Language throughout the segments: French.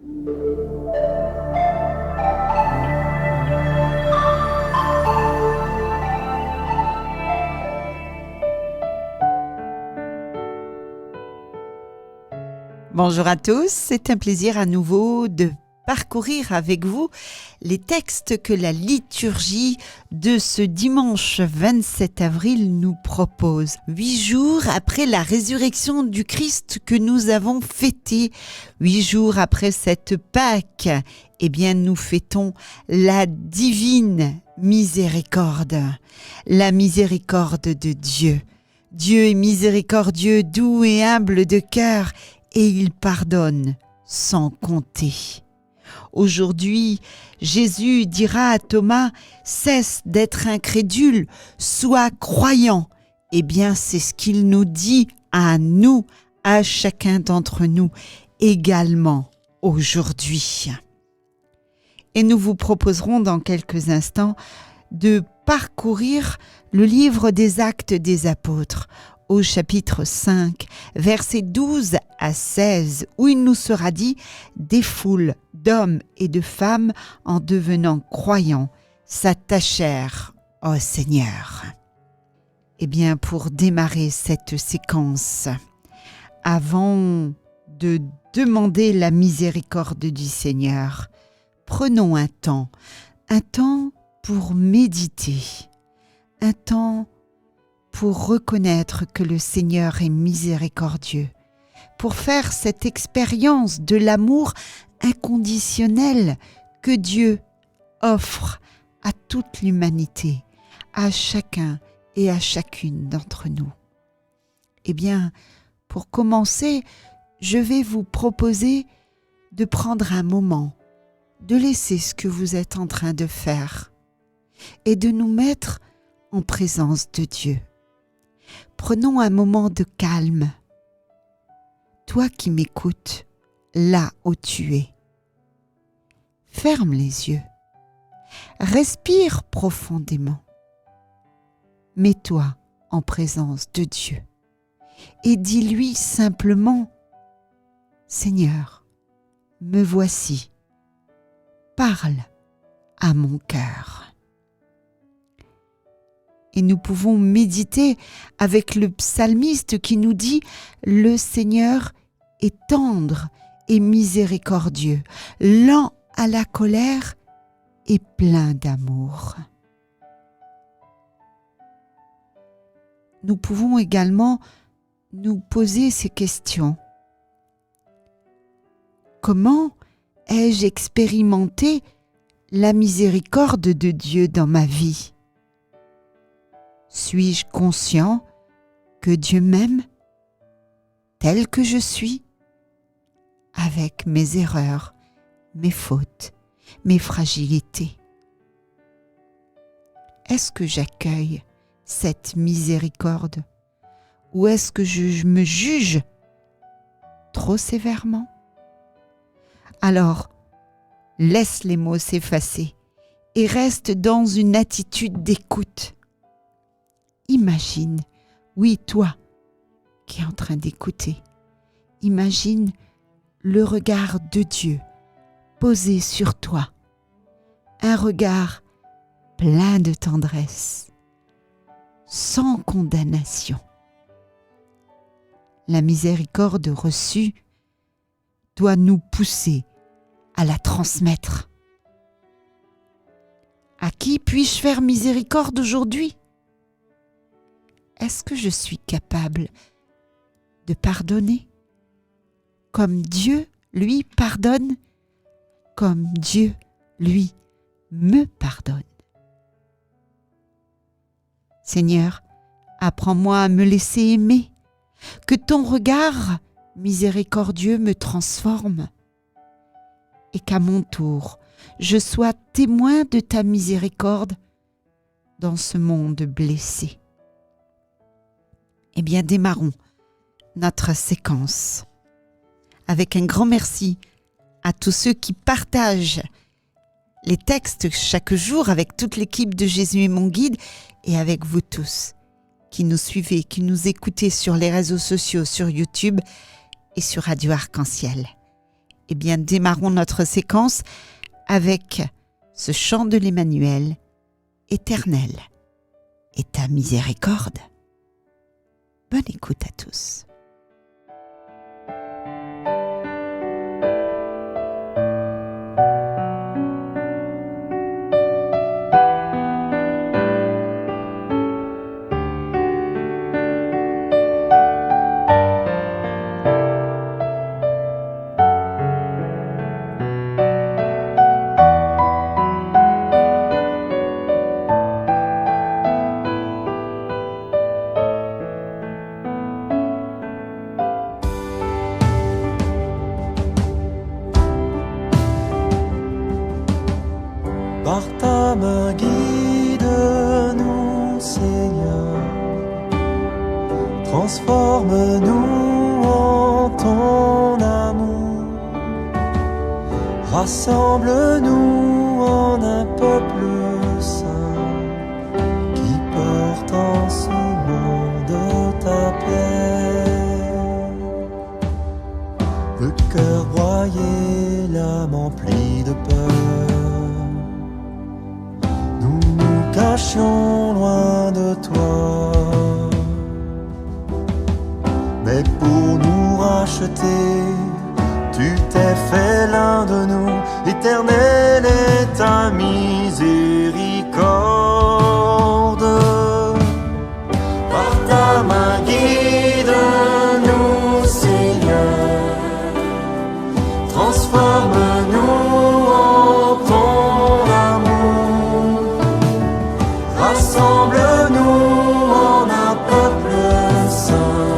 Bonjour à tous, c'est un plaisir à nouveau de parcourir avec vous les textes que la liturgie de ce dimanche 27 avril nous propose. 8 jours après la résurrection du Christ que nous avons fêté, 8 jours après cette Pâque, nous fêtons la divine miséricorde, la miséricorde de Dieu. Dieu est miséricordieux, doux et humble de cœur, et il pardonne sans compter. Aujourd'hui, Jésus dira à Thomas, cesse d'être incrédule, sois croyant. C'est ce qu'il nous dit à nous, à chacun d'entre nous, également aujourd'hui. Et nous vous proposerons dans quelques instants de parcourir le livre des Actes des Apôtres, au chapitre 5, versets 12 à 16, où il nous sera dit « Des foules d'hommes et de femmes, en devenant croyants, s'attachèrent au Seigneur. » Pour démarrer cette séquence, avant de demander la miséricorde du Seigneur, prenons un temps pour méditer, un temps pour reconnaître que le Seigneur est miséricordieux, pour faire cette expérience de l'amour inconditionnel que Dieu offre à toute l'humanité, à chacun et à chacune d'entre nous. Pour commencer, je vais vous proposer de prendre un moment, de laisser ce que vous êtes en train de faire et de nous mettre en présence de Dieu. Prenons un moment de calme. Toi qui m'écoutes, là où tu es, ferme les yeux, respire profondément, mets-toi en présence de Dieu et dis-lui simplement « Seigneur, me voici, parle à mon cœur ». Et nous pouvons méditer avec le psalmiste qui nous dit « Le Seigneur est tendre et miséricordieux, lent à la colère et plein d'amour. » Nous pouvons également nous poser ces questions. Comment ai-je expérimenté la miséricorde de Dieu dans ma vie ? Suis-je conscient que Dieu m'aime tel que je suis, avec mes erreurs, mes fautes, mes fragilités? Est-ce que j'accueille cette miséricorde ou est-ce que je me juge trop sévèrement? Alors, laisse les mots s'effacer et reste dans une attitude d'écoute. Imagine, oui toi qui es en train d'écouter, imagine le regard de Dieu posé sur toi, un regard plein de tendresse, sans condamnation. La miséricorde reçue doit nous pousser à la transmettre. À qui puis-je faire miséricorde aujourd'hui ? Est-ce que je suis capable de pardonner comme Dieu, lui, pardonne, comme Dieu, lui, me pardonne? Seigneur, apprends-moi à me laisser aimer, que ton regard miséricordieux me transforme et qu'à mon tour, je sois témoin de ta miséricorde dans ce monde blessé. Démarrons notre séquence avec un grand merci à tous ceux qui partagent les textes chaque jour avec toute l'équipe de Jésus est mon guide et avec vous tous qui nous suivez, qui nous écoutez sur les réseaux sociaux, sur YouTube et sur Radio Arc-en-Ciel. Eh bien, démarrons notre séquence avec ce chant de l'Emmanuel, Éternel et ta miséricorde. Bonne écoute à tous. Par ta main guide-nous, Seigneur, transforme-nous en ton amour, rassemble-nous en un peuple saint qui porte en ce monde ta paix. Le cœur broyé, l'âme emplie de peur, cachions loin de toi, mais pour nous racheter, tu t'es fait l'un de nous. Éternel est ta miséricorde. Par ta main guide-nous, Seigneur, transforme-nous en ton amour, rassemble-nous en un peuple saint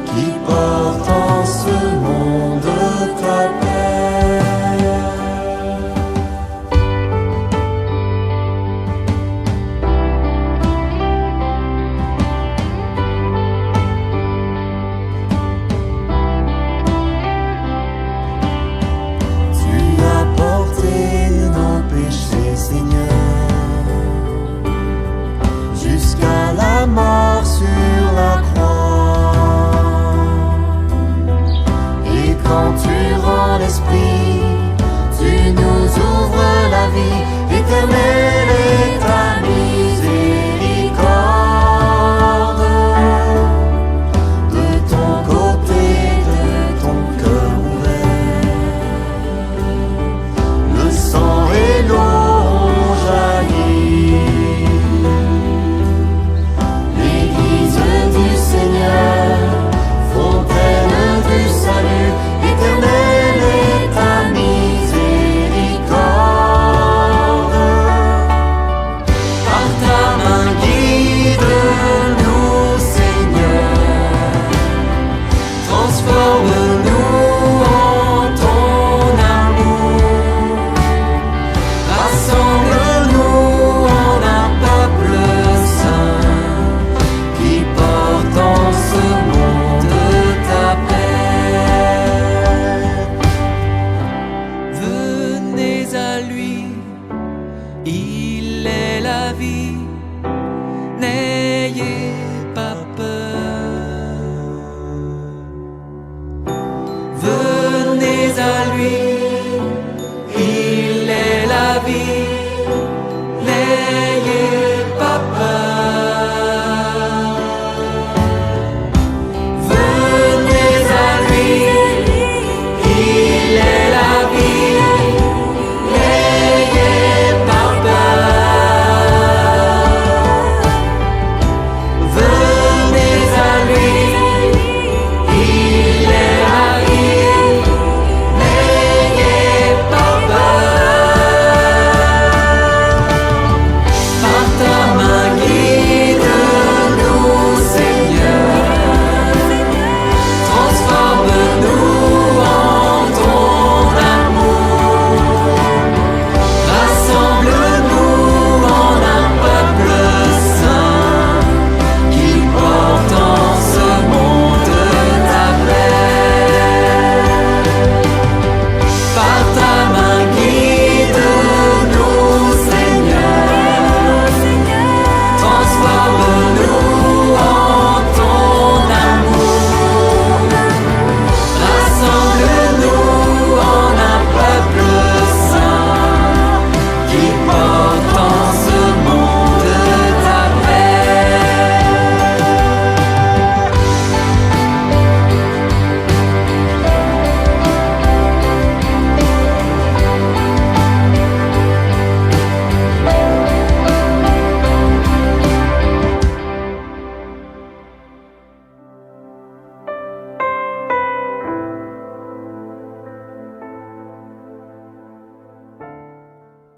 qui porte en ce monde ta paix. Tu as porté nos péchés, Seigneur, jusqu'à la mort sur la croix. Et quand tu rends l'esprit, tu nous ouvres la vie. Éternel est ta miséricorde. De ton côté, de ton cœur ouvert, le sang et l'eau ont jailli. Du Seigneur, fontaine du salut, éternelle est ta miséricorde.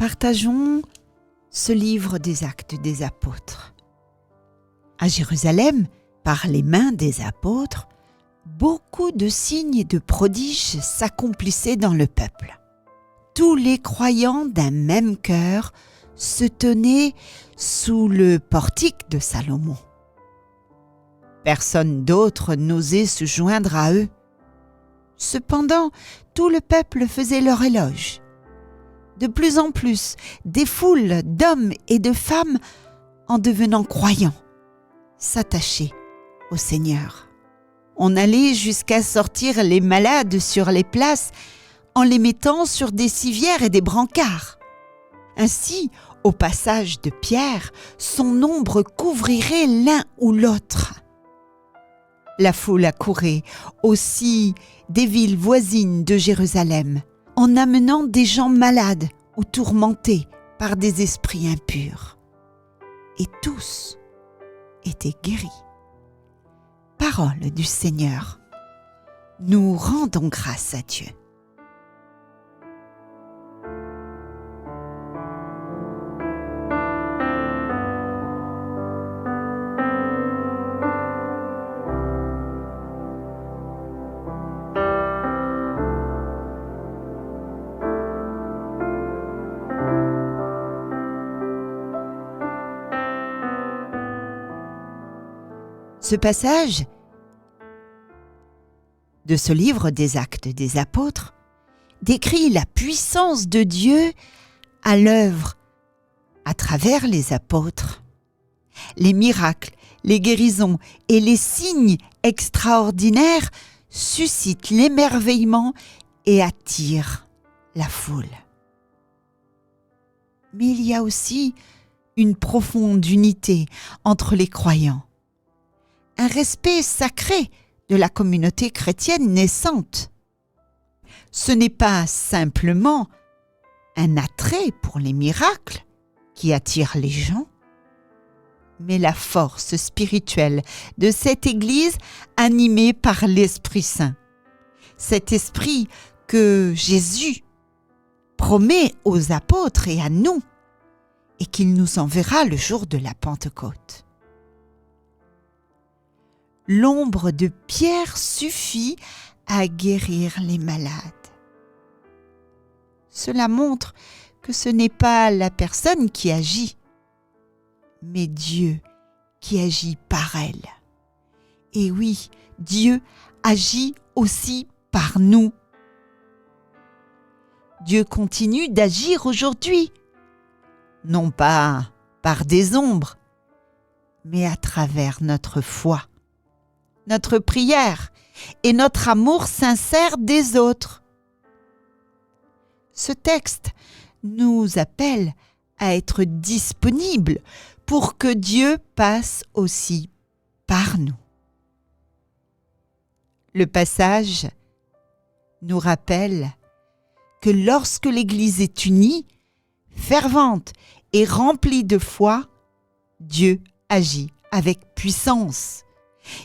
Partageons ce livre des Actes des Apôtres. À Jérusalem, par les mains des apôtres, beaucoup de signes et de prodiges s'accomplissaient dans le peuple. Tous les croyants d'un même cœur se tenaient sous le portique de Salomon. Personne d'autre n'osait se joindre à eux. Cependant, tout le peuple faisait leur éloge. De plus en plus, des foules d'hommes et de femmes, en devenant croyants, s'attachaient au Seigneur. On allait jusqu'à sortir les malades sur les places en les mettant sur des civières et des brancards. Ainsi, au passage de Pierre, son ombre couvrirait l'un ou l'autre. La foule accourait aussi des villes voisines de Jérusalem, en amenant des gens malades ou tourmentés par des esprits impurs. Et tous étaient guéris. Parole du Seigneur. Nous rendons grâce à Dieu. Ce passage de ce livre des Actes des Apôtres décrit la puissance de Dieu à l'œuvre à travers les apôtres. Les miracles, les guérisons et les signes extraordinaires suscitent l'émerveillement et attirent la foule. Mais il y a aussi une profonde unité entre les croyants. Un respect sacré de la communauté chrétienne naissante. Ce n'est pas simplement un attrait pour les miracles qui attire les gens, mais la force spirituelle de cette Église animée par l'Esprit Saint. Cet esprit que Jésus promet aux apôtres et à nous, et qu'il nous enverra le jour de la Pentecôte. L'ombre de Pierre suffit à guérir les malades. Cela montre que ce n'est pas la personne qui agit, mais Dieu qui agit par elle. Et oui, Dieu agit aussi par nous. Dieu continue d'agir aujourd'hui, non pas par des ombres, mais à travers notre foi, notre prière et notre amour sincère des autres. Ce texte nous appelle à être disponibles pour que Dieu passe aussi par nous. Le passage nous rappelle que lorsque l'Église est unie, fervente et remplie de foi, Dieu agit avec puissance.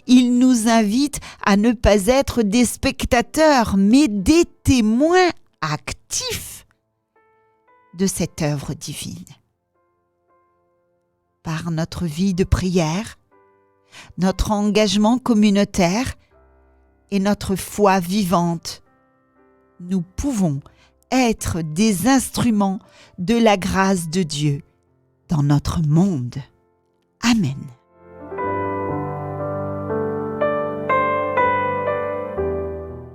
Il nous invite à ne pas être des spectateurs, mais des témoins actifs de cette œuvre divine. Par notre vie de prière, notre engagement communautaire et notre foi vivante, nous pouvons être des instruments de la grâce de Dieu dans notre monde. Amen.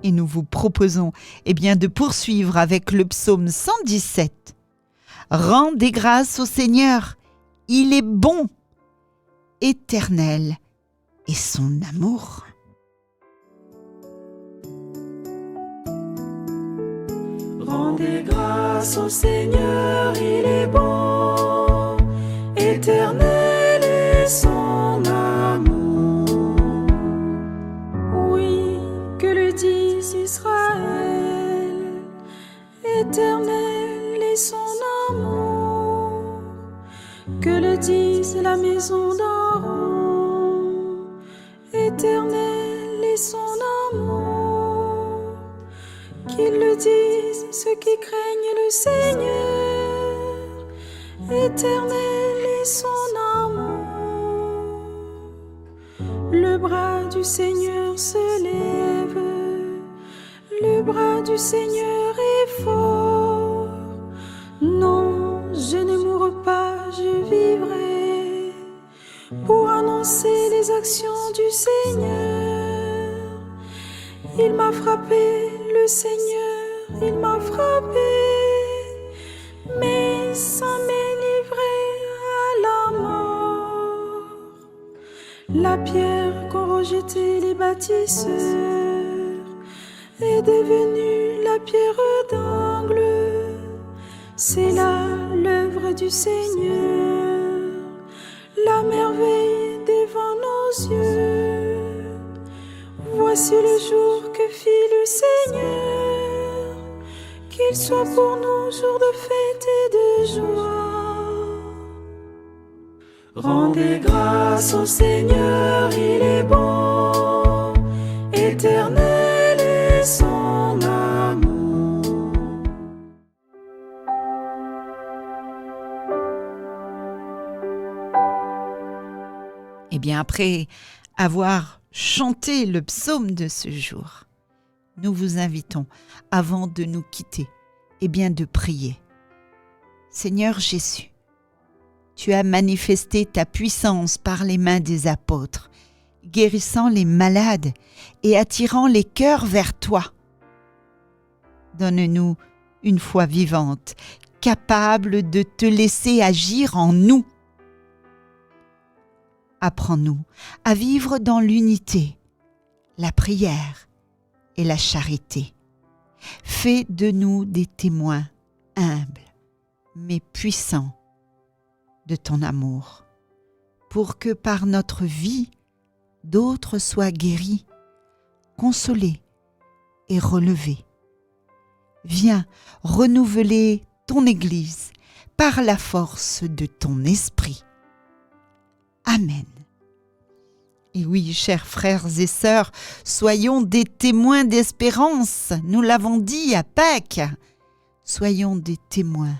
Et nous vous proposons de poursuivre avec le psaume 117. Rendez grâce au Seigneur, il est bon, éternel est son amour. Rendez grâce au Seigneur, il est bon, éternel est son amour. Oui, que le dise Israël, éternel est son amour. Que le dise la maison d'Aaron, éternel est son amour. Qu'ils le disent ceux qui craignent le Seigneur, éternel est son amour. Le bras du Seigneur se lève, le bras du Seigneur est fort. Non, je ne mourrai pas, je vivrai pour annoncer les actions du Seigneur. Il m'a frappé, le Seigneur, il m'a frappé, mais sans me livrer à la mort. La pierre qu'ont rejetée les bâtisseurs est devenue la pierre d'angle. C'est là l'œuvre du Seigneur, la merveille devant nos yeux. Voici le jour que fit le Seigneur, qu'il soit pour nous jour de fête et de joie. Rendez grâce au Seigneur, il est bon, éternel est son amour. Eh bien, après avoir chanté le psaume de ce jour, nous vous invitons, avant de nous quitter, eh bien de prier. Seigneur Jésus, tu as manifesté ta puissance par les mains des apôtres, guérissant les malades et attirant les cœurs vers toi. Donne-nous une foi vivante, capable de te laisser agir en nous. Apprends-nous à vivre dans l'unité, la prière et la charité. Fais de nous des témoins humbles, mais puissants de ton amour, pour que par notre vie, d'autres soient guéris, consolés et relevés. Viens renouveler ton Église par la force de ton esprit. Amen. Et oui, chers frères et sœurs, soyons des témoins d'espérance. Nous l'avons dit à Pâques. Soyons des témoins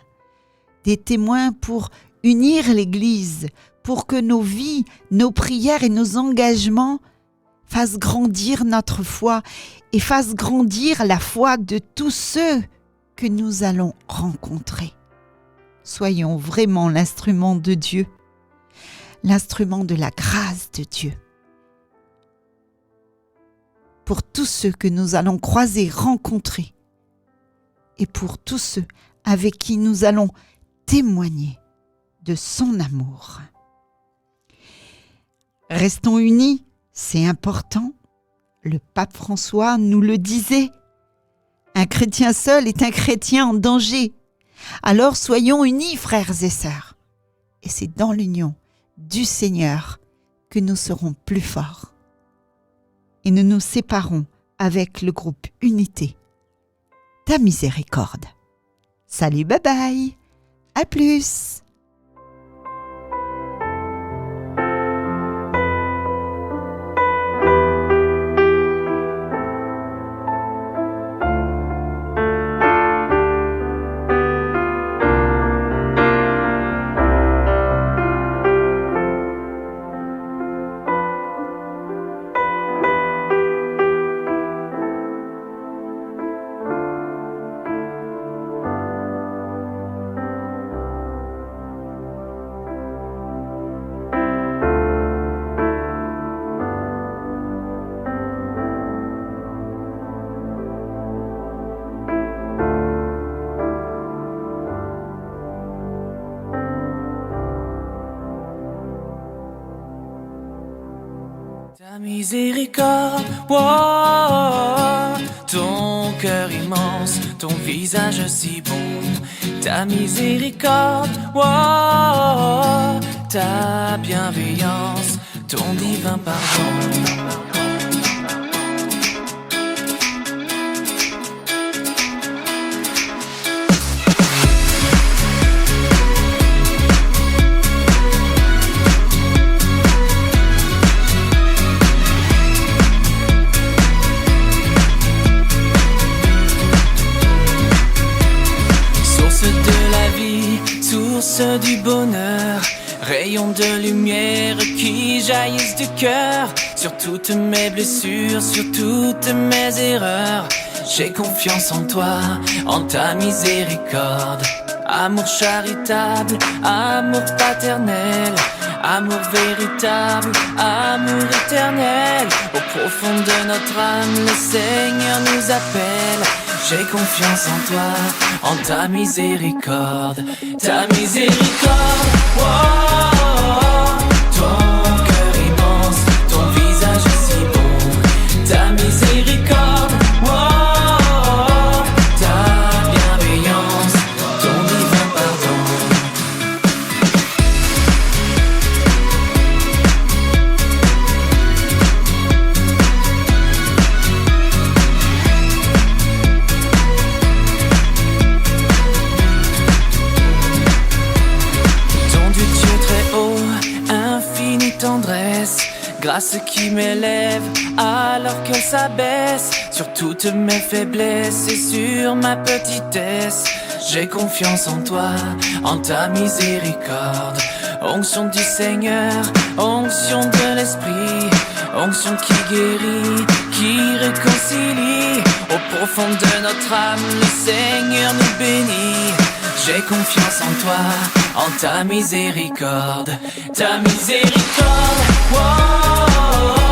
pour unir l'Église, pour que nos vies, nos prières et nos engagements fassent grandir notre foi et fassent grandir la foi de tous ceux que nous allons rencontrer. Soyons vraiment l'instrument de Dieu, l'instrument de la grâce de Dieu. Pour tous ceux que nous allons croiser, rencontrer, et pour tous ceux avec qui nous allons témoigner de son amour. Restons unis, c'est important. Le pape François nous le disait. Un chrétien seul est un chrétien en danger. Alors soyons unis, frères et sœurs. Et c'est dans l'union du Seigneur que nous serons plus forts. Et nous nous séparons avec le groupe Unité. Ta miséricorde. Salut, bye bye. À plus. Ta miséricorde, oh, ton cœur immense, ton visage si bon. Ta miséricorde, oh, ta bienveillance, ton divin pardon. source du bonheur, rayon de lumière qui jaillissent du cœur. Sur toutes mes blessures, sur toutes mes erreurs, j'ai confiance en toi, en ta miséricorde. Amour charitable, amour paternel, amour véritable, amour éternel. Au profond de notre âme, le Seigneur nous appelle. J'ai confiance en toi, en ta miséricorde. Ta miséricorde, oh, ton cœur immense, ton visage si bon. Ta miséricorde, oh, ta bienveillance, ton divin pardon. Tendresse, grâce qui m'élève alors qu'elle s'abaisse sur toutes mes faiblesses et sur ma petitesse. J'ai confiance en toi, en ta miséricorde. Onction du Seigneur, onction de l'Esprit, onction qui guérit, qui réconcilie. Au profond de notre âme, le Seigneur nous bénit. J'ai confiance en toi, en ta miséricorde. Ta miséricorde, oh, oh, oh.